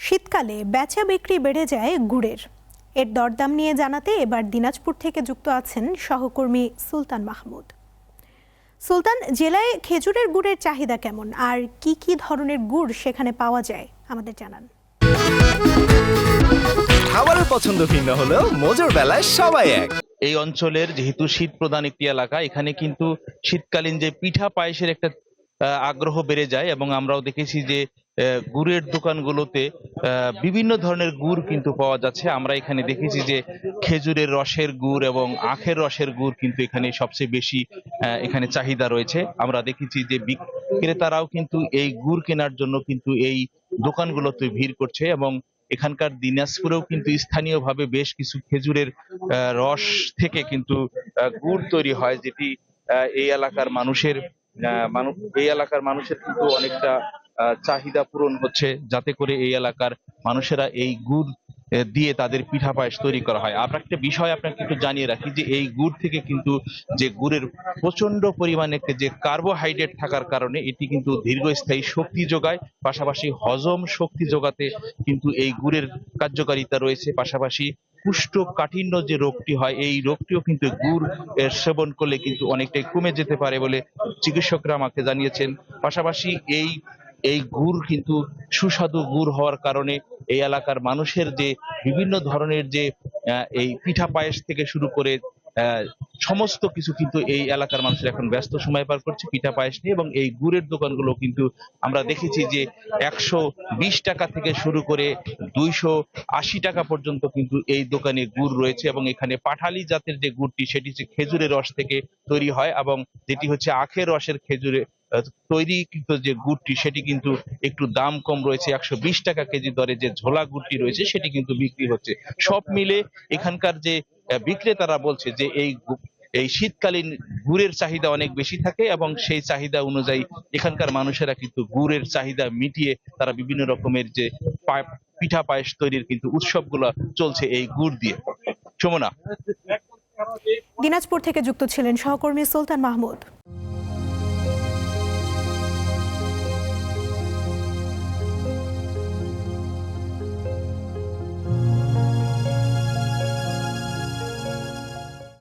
শীতকালে বেচা বিক্রি বেড়ে যায় গুড়ের। এর দরদাম নিয়ে জানাতে এবার দিনাজপুর থেকে যুক্ত আছেন সহকর্মী সুলতান মাহমুদ। সুলতান, জেলায় খেজুরের গুড়ের চাহিদা কেমন আর কি কি ধরনের গুড় সেখানে পাওয়া যায় আমাদের জানান। খাবারের পছন্দ ভিন্ন হলেও মজার বেলায় সবাই এক। এই অঞ্চলের যেহেতু শীত প্রধান একটি এলাকা, এখানে কিন্তু শীতকালীন যে পিঠা পায়েসের একটা আগ্রহ বেড়ে যায় এবং আমরাও দেখেছি যে গুড়ের দোকানগুলোতে বিভিন্ন ধরনের গুড় কিন্তু পাওয়া যাচ্ছে। আমরা এখানে দেখেছি যে খেজুরের রসের গুড় এবং আখের রসের গুড় কিন্তু এখানে সবচেয়ে বেশি এখানে চাহিদা রয়েছে। আমরা দেখেছি যে বিক্রেতারাও কিন্তু এই গুড় কেনার জন্য কিন্তু এই দোকানগুলোতে ভিড় করছে এবং এখানকার দিনাজপুরেও কিন্তু স্থানীয়ভাবে বেশ কিছু খেজুরের রস থেকে কিন্তু গুড় তৈরি হয়, যেটি এই এলাকার মানুষের কিন্তু অনেকটা চাহিদা পূরণ হচ্ছে, যাতে করে এই এলাকার মানুষেরা এই গুড় দিয়ে তাদের পিঠা পায়েস তৈরি করা হয়। আর একটা বিষয় আপনাকে একটু জানিয়ে রাখি যে এই গুড় থেকে কিন্তু যে গুড়ের প্রচন্ড পরিমাণে যে কার্বোহাইড্রেট থাকার কারণে এটি কিন্তু দীর্ঘস্থায়ী শক্তি যোগায়, পাশাপাশি হজম শক্তি যোগাতে কিন্তু এই গুড়ের কার্যকারিতা রয়েছে। পাশাপাশি কুষ্ঠকাঠিন্য যে রোগটি হয়, এই রোগটিও কিন্তু গুড় সেবন করলে কিন্তু অনেকটাই কমে যেতে পারে বলে চিকিৎসকরা আমাকে জানিয়েছেন। পাশাপাশি এই গুড় কিন্তু সুস্বাদু গুড় হওয়ার কারণে এই এলাকার মানুষের যে বিভিন্ন ধরনের যে এই পিঠা পায়েস থেকে শুরু করে সমস্ত কিছু কিন্তু এই এলাকার মানুষের এখন ব্যস্ত সময় পার করছে পিঠা পায়েস নিয়ে। এবং এই গুড়ের দোকানগুলো কিন্তু আমরা দেখেছি যে 120 টাকা থেকে শুরু করে 280 টাকা পর্যন্ত কিন্তু এই দোকানে গুড় রয়েছে। এবং এখানে পাঠালি জাতের যে গুড়টি, সেটি হচ্ছে খেজুরের রস থেকে তৈরি হয় এবং যেটি হচ্ছে আখের রসের খেজুরে তৈরি কিন্তু যে গুড়টি, সেটি কিন্তু একটু দাম কম রয়েছে। 120 টাকা কেজি দরে যে ঝোলা গুড়টি রয়েছে সেটি কিন্তু বিক্রি হচ্ছে। সব মিলে এখানকার যে বিক্রেতারা বলছে যে এই শীতকালীন গুড়ের চাহিদা অনেক বেশি থাকে এবং সেই চাহিদা অনুযায়ী এখানকার মানুষেরা কিন্তু গুড়ের চাহিদা মিটিয়ে তারা বিভিন্ন রকমের যে পিঠা পায়েস তৈরির কিন্তু উৎসবগুলো চলছে এই গুড় দিয়ে। সুমনা। দিনাজপুর থেকে যুক্ত ছিলেন সহকর্মী সুলতান মাহমুদ।